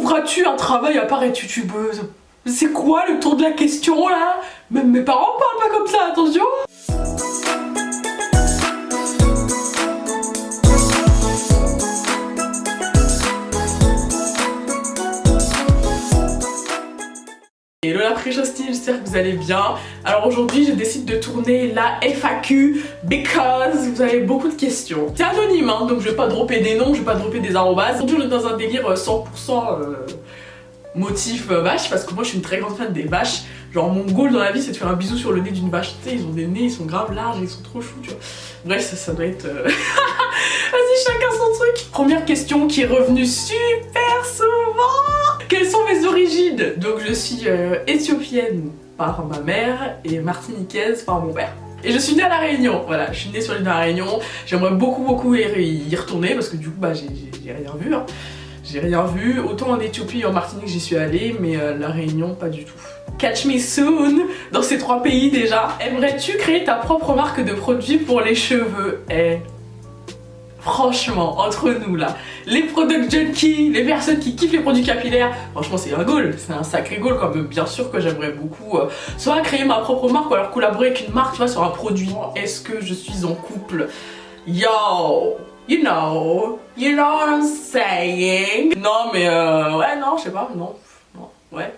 trouveras-tu un travail à part être youtubeuse? C'est quoi le tour de la question là? Même mes parents parlent pas comme ça, attention! Hello la Precious Team, j'espère que vous allez bien. Alors aujourd'hui je décide de tourner la FAQ because vous avez beaucoup de questions. C'est anonyme hein, donc je vais pas dropper des noms, je vais pas dropper des arrobases. Aujourd'hui on est dans un délire 100% motif vache parce que moi je suis une très grande fan des vaches. Genre mon goal dans la vie c'est de faire un bisou sur le nez d'une vache. Tu sais ils ont des nez, ils sont grave larges, ils sont trop choux tu vois. Bref ça doit être... Vas-y chacun son truc. Première question qui est revenue super souvent. Quelles sont mes origines? Donc je suis éthiopienne par ma mère et martiniquaise par mon père. Et je suis née à La Réunion, voilà, je suis née sur l'île de La Réunion. J'aimerais beaucoup y retourner parce que du coup bah j'ai rien vu hein. J'ai rien vu, autant en Éthiopie et en Martinique j'y suis allée, mais La Réunion pas du tout. Catch me soon dans ces trois pays déjà. Aimerais-tu créer ta propre marque de produits pour les cheveux? Franchement, entre nous là, les product junkies, les personnes qui kiffent les produits capillaires, franchement c'est un goal, c'est un sacré goal quand même. Bien sûr que j'aimerais beaucoup soit créer ma propre marque ou alors collaborer avec une marque tu vois, sur un produit. Est-ce que je suis en couple? Yo, you know what I'm saying. Non mais ouais non, je sais pas, non, ouais.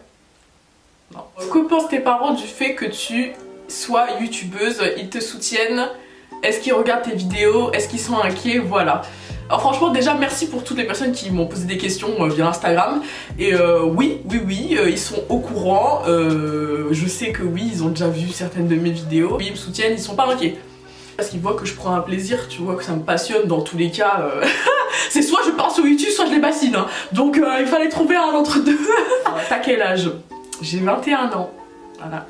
Non. Que pensent tes parents du fait que tu sois youtubeuse? Ils te soutiennent? Est-ce qu'ils regardent tes vidéos? Est-ce qu'ils sont inquiets? Voilà. Alors franchement déjà merci pour toutes les personnes qui m'ont posé des questions via Instagram. Et oui, ils sont au courant. Je sais que oui, ils ont déjà vu certaines de mes vidéos. Ils me soutiennent, ils sont pas inquiets. Parce qu'ils voient que je prends un plaisir, tu vois, que ça me passionne dans tous les cas. C'est soit je pars sur YouTube, soit je les bassine. Hein. Donc il fallait trouver un entre deux. T'as quel âge? J'ai 21 ans. Voilà.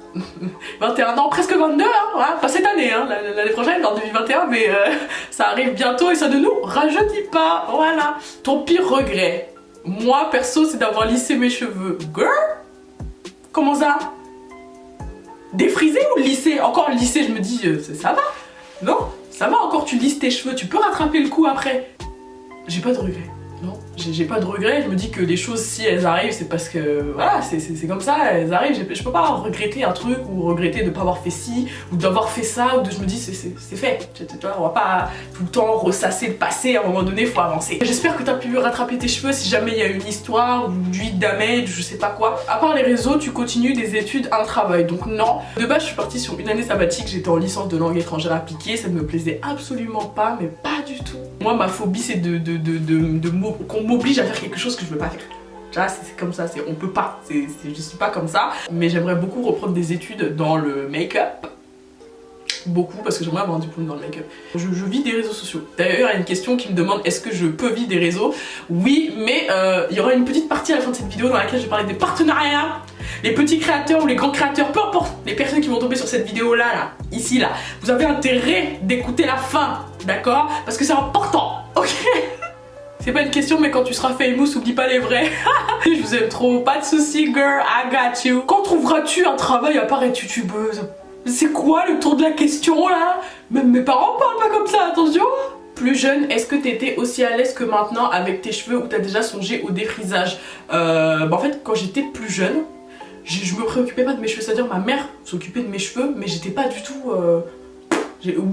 21 ans, presque 22 hein, voilà. Pas cette année, hein, l'année prochaine, en 2021, mais ça arrive bientôt et ça ne nous rajeunit pas, voilà. Ton pire regret? Moi, perso, c'est d'avoir lissé mes cheveux. Girl? Comment ça? Défrisé ou lissé? Encore lissé, je me dis, ça va? Non? Ça va encore, tu lisses tes cheveux, tu peux rattraper le coup après. J'ai pas de regret. Non, j'ai pas de regrets, je me dis que les choses si elles arrivent c'est parce que voilà c'est comme ça, elles arrivent, je peux pas regretter un truc ou regretter de pas avoir fait ci ou d'avoir fait ça ou de je me dis c'est fait, tu vois, on va pas tout le temps ressasser le passé, à un moment donné faut avancer. J'espère que t'as pu rattraper tes cheveux si jamais il y a une histoire ou du damage, je sais pas quoi. À part les réseaux, tu continues des études, un travail, donc non. De base je suis partie sur une année sabbatique, j'étais en licence de langue étrangère appliquée, ça ne me plaisait absolument pas, mais pas du tout. Moi ma phobie c'est qu'on m'oblige à faire quelque chose que je veux pas faire. Tu vois, c'est comme ça, on peut pas, je suis pas comme ça. Mais j'aimerais beaucoup reprendre des études dans le make-up. Beaucoup, parce que j'aimerais avoir un diplôme dans le make-up. Je vis des réseaux sociaux. D'ailleurs, il y a une question qui me demande est-ce que je peux vivre des réseaux? Oui, mais il y aura une petite partie à la fin de cette vidéo dans laquelle je vais parler des partenariats. Les petits créateurs ou les grands créateurs, peu importe les personnes qui vont tomber sur cette vidéo là, ici là, vous avez intérêt d'écouter la fin, d'accord? Parce que c'est important, ok? C'est pas une question mais quand tu seras famous, oublie pas les vrais. Je vous aime trop, pas de soucis girl, I got you. Quand trouveras-tu un travail à part être youtubeuse? C'est quoi le tour de la question là? Même mes parents parlent pas comme ça, attention. Plus jeune, est-ce que t'étais aussi à l'aise que maintenant avec tes cheveux ou t'as déjà songé au défrisage? En fait quand j'étais plus jeune, je me préoccupais pas de mes cheveux, c'est-à-dire ma mère s'occupait de mes cheveux mais j'étais pas du tout...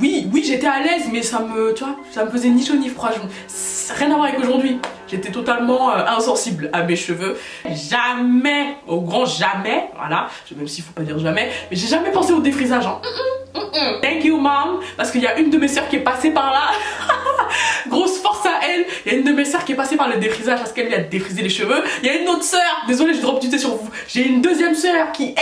Oui j'étais à l'aise mais ça me faisait ni chaud ni froid, rien à voir avec aujourd'hui. J'étais totalement insensible à mes cheveux. Jamais, au grand jamais, voilà, même s'il faut pas dire jamais, mais j'ai jamais pensé au défrisage hein. Thank you mom, parce qu'il y a une de mes sœurs qui est passée par là. Grosse force à elle. Il y a une de mes sœurs qui est passée par le défrisage parce qu'elle lui a défrisé les cheveux. Il y a une autre sœur, désolée je drop du thé sur vous. J'ai une deuxième sœur qui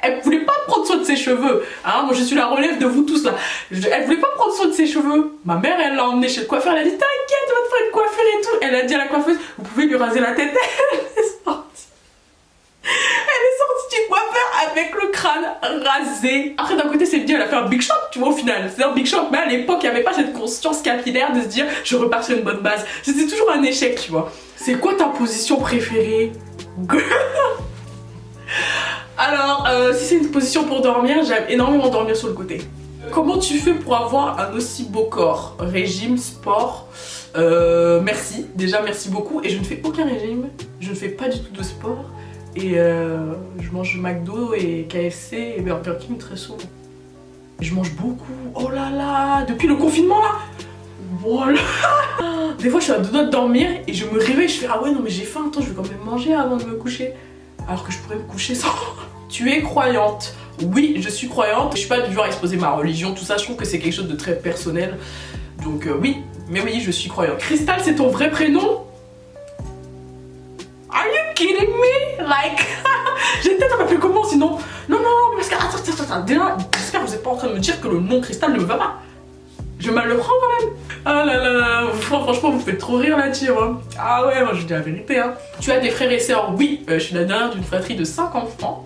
elle voulait pas prendre soin de ses cheveux hein, moi je suis la relève de vous tous là. Elle voulait pas prendre soin de ses cheveux. Ma mère elle l'a emmenée chez le coiffeur, elle a dit t'inquiète on va te faire une coiffure et tout. Elle a dit à la coiffeuse vous pouvez lui raser la tête. Elle est sortie du coiffeur avec le crâne rasé. Après d'un côté c'est bien, elle a fait un big shock tu vois au final. C'est un big shock mais à l'époque il n'y avait pas cette conscience capillaire de se dire je repars sur une bonne base. C'était toujours un échec tu vois. C'est quoi ta position préférée? Alors, si c'est une position pour dormir, j'aime énormément dormir sur le côté. Comment tu fais pour avoir un aussi beau corps? Régime, sport? Merci, déjà merci beaucoup. Et je ne fais aucun régime, je ne fais pas du tout de sport. Et je mange McDo et KFC et Burger King très souvent. Je mange beaucoup, oh là là, depuis le confinement là. Voilà. Des fois je suis à deux doigts de dormir et je me réveille, je fais ah ouais non mais j'ai faim, attends je vais quand même manger avant de me coucher. Alors que je pourrais me coucher sans. Tu es croyante? Oui, je suis croyante. Je suis pas du genre à exposer ma religion, tout ça, je trouve que c'est quelque chose de très personnel. Donc oui, mais oui, je suis croyante. Cristal, c'est ton vrai prénom? Are you kidding me? Like, j'ai peut-être m'appeler comment sinon? Non, non, parce que attends, déjà, j'espère que vous n'êtes pas en train de me dire que le nom Cristal ne me va pas. Je mal le prends quand même. Ah là là, franchement, vous faites trop rire là-dessus. Hein. Ah ouais, moi je dis la vérité. Hein. Tu as des frères et sœurs? Oui, je suis la dernière d'une fratrie de 5 enfants.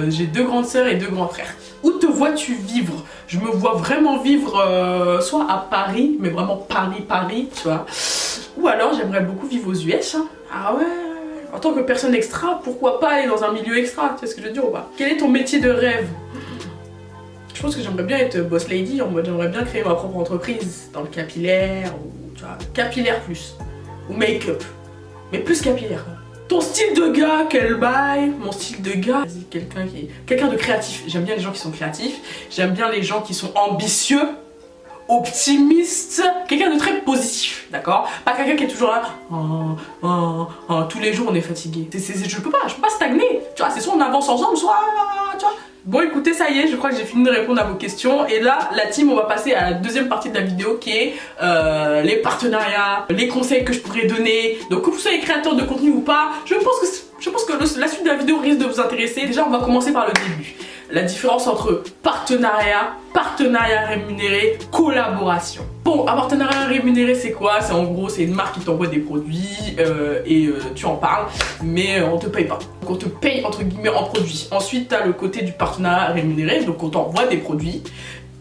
J'ai 2 grandes sœurs et 2 grands frères. Où te vois-tu vivre? Je me vois vraiment vivre soit à Paris, mais vraiment Paris, tu vois. Ou alors j'aimerais beaucoup vivre aux US. Hein. Ah ouais, en tant que personne extra, pourquoi pas aller dans un milieu extra? Tu sais ce que je veux dire ou pas? Quel est ton métier de rêve? Je pense que j'aimerais bien être boss lady, en mode j'aimerais bien créer ma propre entreprise dans le capillaire, ou tu vois, capillaire plus, ou make-up, mais plus capillaire. Ton style de gars, quel bail? Mon style de gars, vas-y, quelqu'un de créatif. J'aime bien les gens qui sont créatifs, j'aime bien les gens qui sont ambitieux, optimistes, quelqu'un de très positif, d'accord? Pas quelqu'un qui est toujours là, tous les jours on est fatigué. Je peux pas stagner, tu vois, c'est soit on avance ensemble, soit, tu vois. Bon écoutez, ça y est, je crois que j'ai fini de répondre à vos questions. Et là, la team, on va passer à la deuxième partie de la vidéo qui est les partenariats, les conseils que je pourrais donner. Donc que vous soyez créateur de contenu ou pas, je pense que la suite de la vidéo risque de vous intéresser. Déjà, on va commencer par le début. La différence entre partenariat rémunéré, collaboration. Bon, un partenariat rémunéré, c'est quoi? C'est en gros, c'est une marque qui t'envoie des produits tu en parles, mais on te paye pas. Donc on te paye entre guillemets en produits. Ensuite, tu as le côté du partenariat rémunéré, donc on t'envoie des produits,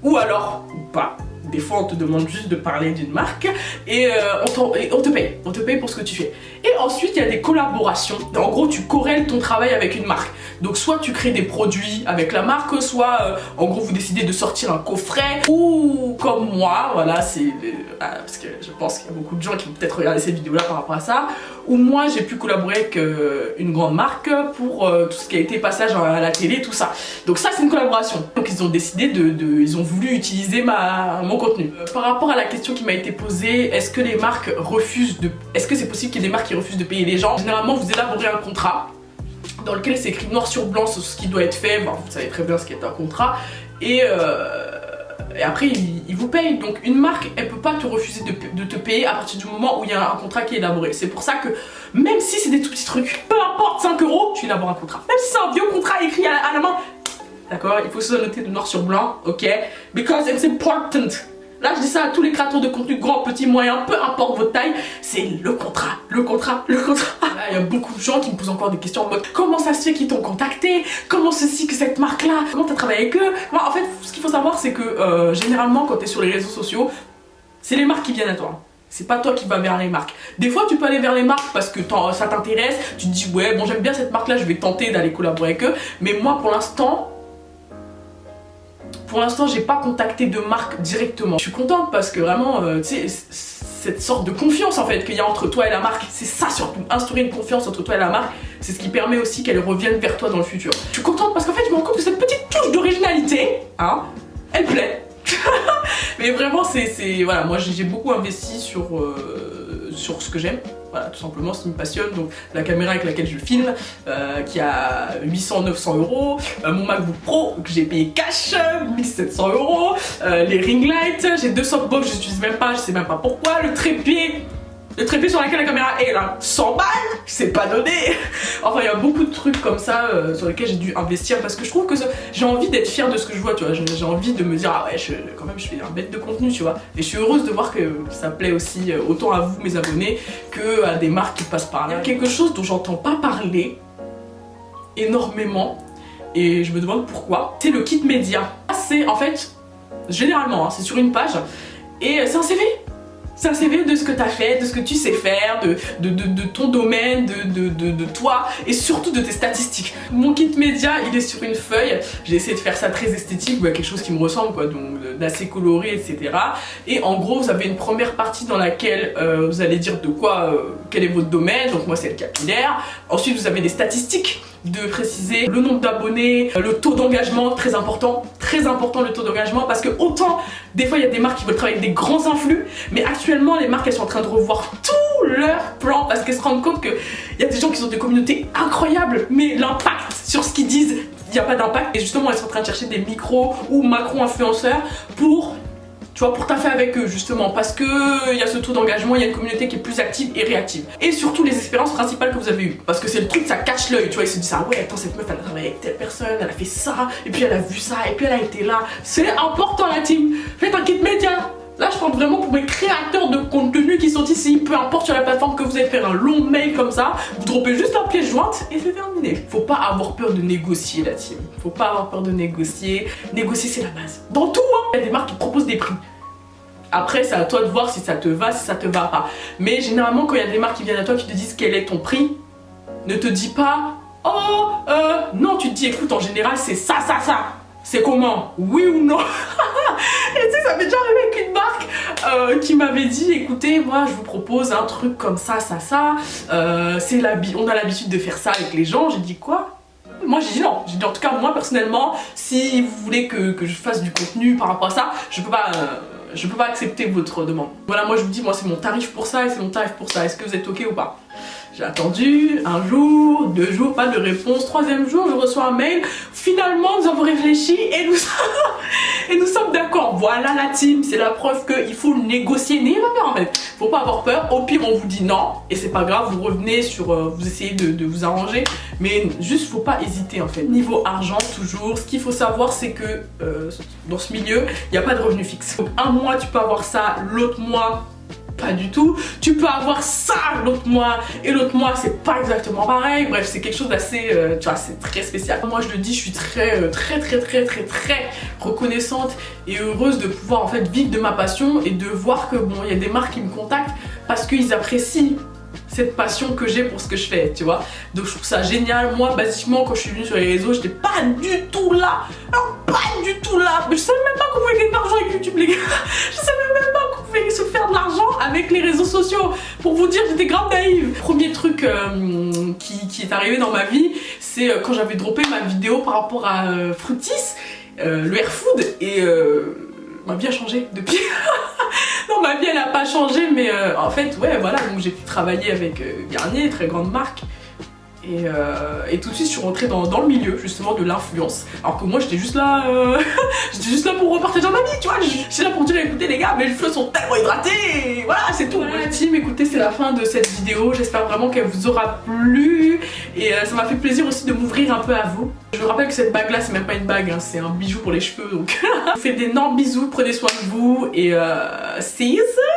ou alors, ou pas. Des fois, on te demande juste de parler d'une marque et on te paye. On te paye pour ce que tu fais. Et ensuite, il y a des collaborations. En gros, tu corrèles ton travail avec une marque. Donc, soit tu crées des produits avec la marque, soit en gros, vous décidez de sortir un coffret. Ou comme moi, voilà, c'est parce que je pense qu'il y a beaucoup de gens qui vont peut-être regarder cette vidéo-là par rapport à ça. Ou moi, j'ai pu collaborer avec une grande marque pour tout ce qui a été passage à la télé, tout ça. Donc ça, c'est une collaboration. Donc, ils ont décidé ils ont voulu utiliser mon contenu. Par rapport à la question qui m'a été posée, est-ce que les marques est-ce que c'est possible qu'il y ait des marques qui refusent de payer les gens? Généralement, vous élaborez un contrat dans lequel c'est écrit noir sur blanc sur ce qui doit être fait. Bon, vous savez très bien ce qu'est un contrat. Et après, ils vous payent. Donc une marque, elle peut pas te refuser de te payer à partir du moment où il y a un contrat qui est élaboré. C'est pour ça que même si c'est des tout petits trucs, peu importe 5 €, tu élabores un contrat. Même si c'est un vieux contrat écrit à la main. D'accord? Il faut que ce soit noté de noir sur blanc, ok? Because it's important. Là, je dis ça à tous les créateurs de contenu, grand, petit, moyen, peu importe votre taille, c'est le contrat. Là, il y a beaucoup de gens qui me posent encore des questions en mode comment ça se fait qu'ils t'ont contacté? Comment ceci que cette marque-là? Comment t'as travaillé avec eux? En fait, ce qu'il faut savoir, c'est que généralement, quand t'es sur les réseaux sociaux, c'est les marques qui viennent à toi. C'est pas toi qui vas vers les marques. Des fois, tu peux aller vers les marques parce que ça t'intéresse. Tu te dis, ouais, bon, j'aime bien cette marque-là, je vais tenter d'aller collaborer avec eux. Mais moi, pour l'instant, j'ai pas contacté de marque directement. Je suis contente parce que vraiment, tu sais, cette sorte de confiance en fait qu'il y a entre toi et la marque, c'est ça surtout. Instaurer une confiance entre toi et la marque, c'est ce qui permet aussi qu'elle revienne vers toi dans le futur. Je suis contente parce qu'en fait, je me rends compte que cette petite touche d'originalité, hein, elle plaît. Mais vraiment, voilà, moi j'ai beaucoup investi sur ce que j'aime. Voilà, tout simplement, ce qui me passionne. Donc la caméra avec laquelle je filme, qui a 800-900 €, mon MacBook Pro que j'ai payé cash, 1700 €, les ring lights, j'ai 2 softbox, je n'utilise même pas, je sais même pas pourquoi, le trépied sur lequel la caméra est là, 100 balles, c'est pas donné. Enfin, il y a beaucoup de trucs comme ça sur lesquels j'ai dû investir parce que je trouve que j'ai envie d'être fière de ce que je vois, tu vois. J'ai envie de me dire, ah ouais, quand même, je fais un bête de contenu, tu vois. Et je suis heureuse de voir que ça plaît aussi autant à vous, mes abonnés, que à des marques qui passent par là. Il y a quelque chose dont j'entends pas parler énormément et je me demande pourquoi. C'est le kit média. C'est en fait, généralement, hein, c'est sur une page et c'est un CV. C'est un CV de ce que tu as fait, de ce que tu sais faire, de ton domaine, de toi et surtout de tes statistiques. Mon kit média, il est sur une feuille. J'ai essayé de faire ça très esthétique, quelque chose qui me ressemble, quoi. Donc d'assez coloré, etc. Et en gros, vous avez une première partie dans laquelle vous allez dire de quoi, quel est votre domaine. Donc moi, c'est le capillaire. Ensuite, vous avez des statistiques, de préciser le nombre d'abonnés, le taux d'engagement, très important le taux d'engagement, parce que autant des fois il y a des marques qui veulent travailler avec des grands influx, mais actuellement les marques elles sont en train de revoir tout leur plan parce qu'elles se rendent compte qu'il y a des gens qui ont des communautés incroyables, mais l'impact sur ce qu'ils disent, il n'y a pas d'impact, et justement elles sont en train de chercher des micro ou macro influenceurs pour, tu vois, pour taffer avec eux justement, parce que il y a ce taux d'engagement, il y a une communauté qui est plus active et réactive. Et surtout les expériences principales que vous avez eues, parce que c'est le truc, ça cache l'œil, tu vois, ils se disent ah ouais, attends, cette meuf elle a travaillé avec telle personne, elle a fait ça, et puis elle a vu ça, et puis elle a été là. C'est important la team, faites un kit média. Là je parle vraiment pour mes créateurs de contenu qui sont ici, peu importe sur la plateforme que vous allez faire un long mail comme ça, vous droppez juste la pièce jointe et c'est terminé. Faut pas avoir peur de négocier la team, faut pas avoir peur de négocier, négocier c'est la base. Dans tout hein, il y a des marques qui proposent des prix. Après, c'est à toi de voir si ça te va, si ça te va pas. Mais généralement, quand il y a des marques qui viennent à toi qui te disent quel est ton prix, ne te dis pas oh, non, tu te dis écoute, en général, c'est ça. C'est comment? Oui ou non? Et tu sais, ça m'est déjà arrivé avec une marque qui m'avait dit écoutez, moi je vous propose un truc comme ça. On a l'habitude de faire ça avec les gens. J'ai dit quoi? Moi j'ai dit non, j'ai dit en tout cas moi personnellement, si vous voulez que je fasse du contenu par rapport à ça, je peux pas accepter votre demande. Voilà, moi je vous dis, moi c'est mon tarif pour ça et c'est mon tarif pour ça, est-ce que vous êtes ok ou pas? J'ai attendu un jour, 2 jours, pas de réponse. 3e jour, je reçois un mail. Finalement, nous avons réfléchi et nous sommes d'accord. Voilà la team, c'est la preuve qu'il faut négocier. N'ayez pas peur en fait. Faut pas avoir peur. Au pire, on vous dit non et c'est pas grave. Vous revenez sur, vous essayez de vous arranger, mais juste faut pas hésiter en fait. Niveau argent, toujours. Ce qu'il faut savoir, c'est que dans ce milieu, il n'y a pas de revenu fixe. Donc, un mois, tu peux avoir ça, l'autre mois pas du tout, tu peux avoir ça l'autre mois et l'autre mois c'est pas exactement pareil, bref c'est quelque chose d'assez, tu vois, c'est très spécial. Moi je le dis, je suis très reconnaissante et heureuse de pouvoir en fait vivre de ma passion et de voir que bon, il y a des marques qui me contactent parce qu'ils apprécient cette passion que j'ai pour ce que je fais, tu vois. Donc je trouve ça génial. Moi basiquement quand je suis venue sur les réseaux, j'étais pas du tout là. Alors pas du tout là. Mais je savais même pas qu'on pouvait gagner de l'argent avec YouTube les gars. Je savais même pas qu'on pouvait se faire de l'argent avec les réseaux sociaux. Pour vous dire, j'étais grave naïve. Premier truc qui est arrivé dans ma vie, c'est quand j'avais droppé ma vidéo par rapport à Fruitis, le Air Food, et ma vie a changé depuis. Non, ma vie elle a pas changé, mais en fait ouais voilà, donc j'ai pu travailler avec Garnier, très grande marque, et tout de suite je suis rentrée dans le milieu justement de l'influence, alors que moi j'étais juste là pour repartager ma vie, tu vois. J'étais là pour dire écoutez les gars, mes cheveux sont tellement hydratés, et voilà c'est tout. Voilà team, écoutez, c'est la fin de cette vidéo, j'espère vraiment qu'elle vous aura plu et ça m'a fait plaisir aussi de m'ouvrir un peu à vous. Je vous rappelle que cette bague là c'est même pas une bague, hein, c'est un bijou pour les cheveux, donc je vous fais d'énormes bisous, prenez soin de vous et see you soon.